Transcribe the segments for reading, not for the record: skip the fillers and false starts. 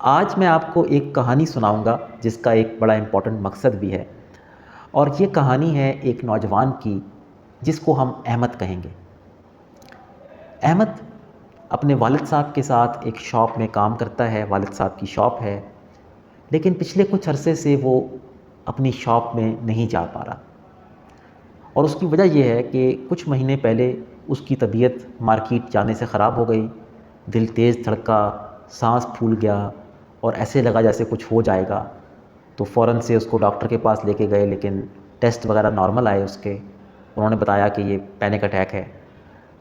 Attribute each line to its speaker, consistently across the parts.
Speaker 1: آج میں آپ کو ایک کہانی سناؤں گا جس کا ایک بڑا امپورٹنٹ مقصد بھی ہے، اور یہ کہانی ہے ایک نوجوان کی جس کو ہم احمد کہیں گے۔ احمد اپنے والد صاحب کے ساتھ ایک شاپ میں کام کرتا ہے، والد صاحب کی شاپ ہے، لیکن پچھلے کچھ عرصے سے وہ اپنی شاپ میں نہیں جا پا رہا، اور اس کی وجہ یہ ہے کہ کچھ مہینے پہلے اس کی طبیعت مارکیٹ جانے سے خراب ہو گئی، دل تیز دھڑکا، سانس پھول گیا اور ایسے لگا جیسے کچھ ہو جائے گا۔ تو فوراً سے اس کو ڈاکٹر کے پاس لے کے گئے، لیکن ٹیسٹ وغیرہ نارمل آئے اس کے، انہوں نے بتایا کہ یہ پینک اٹیک ہے۔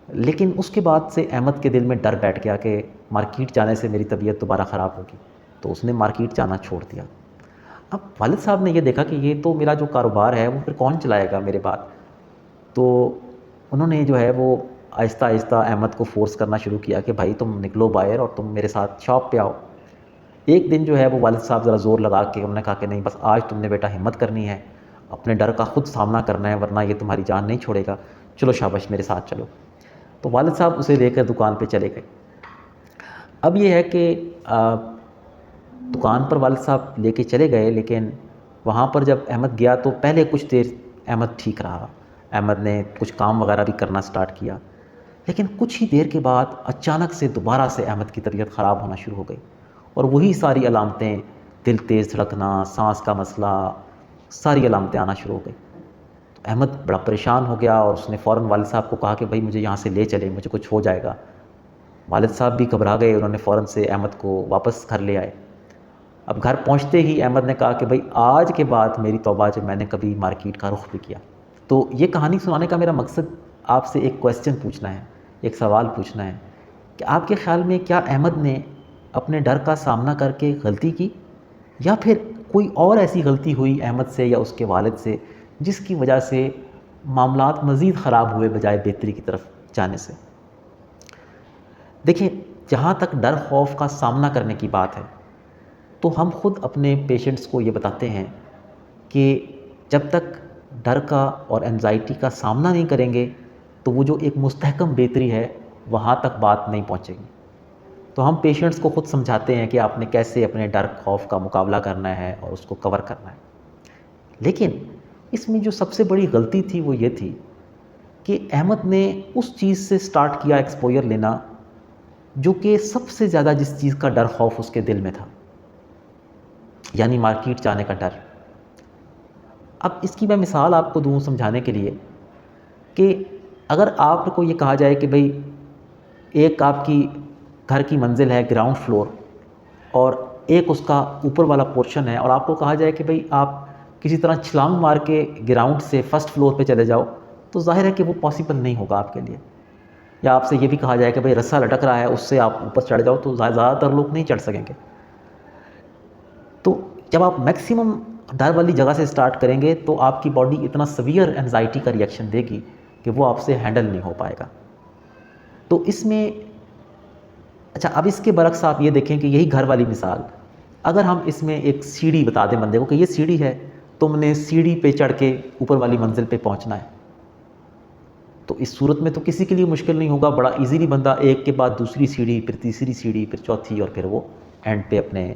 Speaker 1: لیکن اس کے بعد سے احمد کے دل میں ڈر بیٹھ گیا کہ مارکیٹ جانے سے میری طبیعت دوبارہ خراب ہوگی، تو اس نے مارکیٹ جانا چھوڑ دیا۔ اب والد صاحب نے یہ دیکھا کہ یہ تو میرا جو کاروبار ہے وہ پھر کون چلائے گا میرے بعد، تو انہوں نے جو ہے وہ آہستہ آہستہ احمد کو فورس کرنا شروع کیا کہ بھائی تم نکلو باہر اور تم میرے ساتھ شاپ پہ آؤ۔ ایک دن جو ہے وہ والد صاحب ذرا زور لگا کے انہوں نے کہا کہ نہیں، بس آج تم نے بیٹا ہمت کرنی ہے، اپنے ڈر کا خود سامنا کرنا ہے، ورنہ یہ تمہاری جان نہیں چھوڑے گا، چلو شاباش میرے ساتھ چلو۔ تو والد صاحب اسے لے کر دکان پہ چلے گئے۔ اب یہ ہے کہ دکان پر والد صاحب لے کے چلے گئے، لیکن وہاں پر جب احمد گیا تو پہلے کچھ دیر احمد ٹھیک رہا، احمد نے کچھ کام وغیرہ بھی کرنا سٹارٹ کیا، لیکن کچھ ہی دیر کے بعد اچانک سے دوبارہ سے احمد کی طبیعت خراب ہونا شروع ہو گئی، اور وہی ساری علامتیں، دل تیز دھڑکنا، سانس کا مسئلہ، ساری علامتیں آنا شروع ہو گئی۔ تو احمد بڑا پریشان ہو گیا اور اس نے فوراً والد صاحب کو کہا کہ بھائی مجھے یہاں سے لے چلے، مجھے کچھ ہو جائے گا۔ والد صاحب بھی گھبرا گئے، انہوں نے فوراً سے احمد کو واپس گھر لے آئے۔ اب گھر پہنچتے ہی احمد نے کہا کہ بھائی آج کے بعد میری توبہ جو میں نے کبھی مارکیٹ کا رخ بھی کیا۔ تو یہ کہانی سنانے کا میرا مقصد آپ سے ایک کویسچن پوچھنا ہے، ایک سوال پوچھنا ہے کہ آپ کے خیال میں کیا احمد نے اپنے ڈر کا سامنا کر کے غلطی کی، یا پھر کوئی اور ایسی غلطی ہوئی احمد سے یا اس کے والد سے جس کی وجہ سے معاملات مزید خراب ہوئے بجائے بہتری کی طرف جانے سے؟ دیکھیں، جہاں تک ڈر خوف کا سامنا کرنے کی بات ہے تو ہم خود اپنے پیشنٹس کو یہ بتاتے ہیں کہ جب تک ڈر کا اور انزائٹی کا سامنا نہیں کریں گے تو وہ جو ایک مستحکم بہتری ہے وہاں تک بات نہیں پہنچے گی۔ تو ہم پیشنٹس کو خود سمجھاتے ہیں کہ آپ نے کیسے اپنے ڈر خوف کا مقابلہ کرنا ہے اور اس کو کور کرنا ہے۔ لیکن اس میں جو سب سے بڑی غلطی تھی وہ یہ تھی کہ احمد نے اس چیز سے سٹارٹ کیا ایکسپوئر لینا جو کہ سب سے زیادہ جس چیز کا ڈر خوف اس کے دل میں تھا، یعنی مارکیٹ جانے کا ڈر۔ اب اس کی میں مثال آپ کو دوں سمجھانے کے لیے کہ اگر آپ کو یہ کہا جائے کہ بھئی ایک آپ کی گھر کی منزل ہے گراؤنڈ فلور اور ایک اس کا اوپر والا پورشن ہے، اور آپ کو کہا جائے کہ بھئی آپ کسی طرح چھلانگ مار کے گراؤنڈ سے فرسٹ فلور پہ چلے جاؤ، تو ظاہر ہے کہ وہ پاسبل نہیں ہوگا آپ کے لیے۔ یا آپ سے یہ بھی کہا جائے کہ بھئی رسہ لٹک رہا ہے اس سے آپ اوپر چڑھ جاؤ، تو زیادہ تر لوگ نہیں چڑھ سکیں گے۔ تو جب آپ میکسیمم ڈر والی جگہ سے سٹارٹ کریں گے تو آپ کی باڈی اتنا سیویئر انزائٹی کا ریئیکشن دے گی کہ وہ آپ سے ہینڈل نہیں ہو پائے گا۔ تو اس میں اچھا، اب اس کے برعکس آپ یہ دیکھیں کہ یہی گھر والی مثال، اگر ہم اس میں ایک سیڑھی بتا دیں بندے کو کہ یہ سیڑھی ہے، تم نے سیڑھی پہ چڑھ کے اوپر والی منزل پہ پہنچنا ہے، تو اس صورت میں تو کسی کے لیے مشکل نہیں ہوگا، بڑا ایزیلی بندہ ایک کے بعد دوسری سیڑھی، پھر تیسری سیڑھی، پھر چوتھی، اور پھر وہ اینڈ پہ اپنے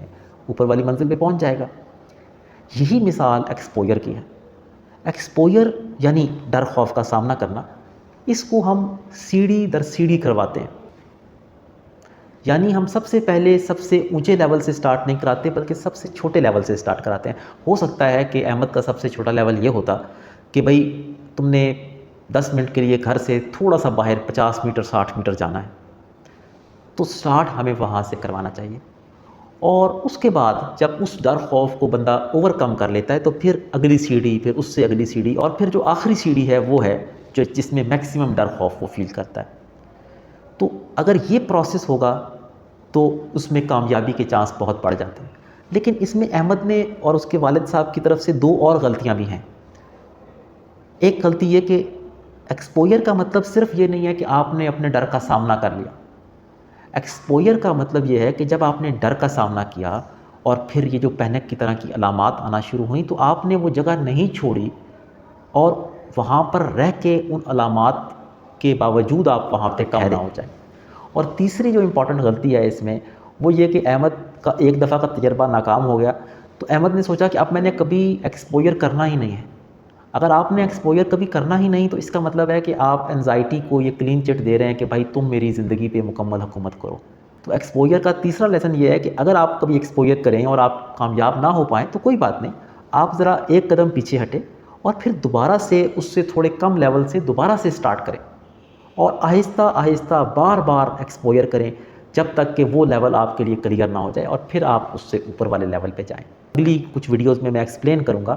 Speaker 1: اوپر والی منزل پہ پہنچ جائے گا۔ یہی مثال ایکسپوئر کی ہے۔ ایکسپوئر یعنی ڈر خوف کا سامنا کرنا، اس کو ہم سیڑھی در سیڑھی کرواتے ہیں، یعنی ہم سب سے پہلے سب سے اونچے لیول سے سٹارٹ نہیں کراتے بلکہ سب سے چھوٹے لیول سے سٹارٹ کراتے ہیں۔ ہو سکتا ہے کہ احمد کا سب سے چھوٹا لیول یہ ہوتا کہ بھئی تم نے 10 منٹ کے لیے گھر سے تھوڑا سا باہر 50 میٹر 60 میٹر جانا ہے، تو سٹارٹ ہمیں وہاں سے کروانا چاہیے، اور اس کے بعد جب اس ڈر خوف کو بندہ اوور کم کر لیتا ہے تو پھر اگلی سیڑھی، پھر اس سے اگلی سیڑھی، اور پھر جو آخری سیڑھی ہے وہ ہے جس میں میکسیمم ڈر خوف وہ فیل کرتا ہے۔ تو اگر یہ پروسیس ہوگا تو اس میں کامیابی کے چانس بہت بڑھ جاتے ہیں۔ لیکن اس میں احمد نے اور اس کے والد صاحب کی طرف سے 2 اور غلطیاں بھی ہیں۔ ایک غلطی یہ کہ ایکسپوئر کا مطلب صرف یہ نہیں ہے کہ آپ نے اپنے ڈر کا سامنا کر لیا۔ ایکسپوئر کا مطلب یہ ہے کہ جب آپ نے ڈر کا سامنا کیا اور پھر یہ جو پینک کی طرح کی علامات آنا شروع ہوئیں تو آپ نے وہ جگہ نہیں چھوڑی، اور وہاں پر رہ کے ان علامات کے باوجود آپ وہاں پہ کم نہ ہو جائیں۔ اور تیسری جو امپورٹنٹ غلطی ہے اس میں وہ یہ کہ احمد کا ایک دفعہ کا تجربہ ناکام ہو گیا تو احمد نے سوچا کہ اب میں نے کبھی ایکسپوئر کرنا ہی نہیں ہے۔ اگر آپ نے ایکسپوئر کبھی کرنا ہی نہیں تو اس کا مطلب ہے کہ آپ انزائٹی کو یہ کلین چٹ دے رہے ہیں کہ بھائی تم میری زندگی پہ مکمل حکومت کرو۔ تو ایکسپوئر کا تیسرا لیسن یہ ہے کہ اگر آپ کبھی ایکسپوئر کریں اور آپ کامیاب نہ ہو پائیں تو کوئی بات نہیں، آپ ذرا ایک قدم پیچھے ہٹیں اور پھر دوبارہ سے اس سے تھوڑے کم لیول سے دوبارہ سے سٹارٹ کریں اور آہستہ آہستہ بار بار ایکسپوئر کریں جب تک کہ وہ لیول آپ کے لیے کلیئر نہ ہو جائے اور پھر آپ اس سے اوپر والے لیول پہ جائیں۔ اگلی کچھ ویڈیوز میں ایکسپلین کروں گا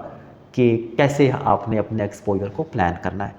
Speaker 1: کہ کیسے آپ نے اپنے ایکسپوئر کو پلان کرنا ہے۔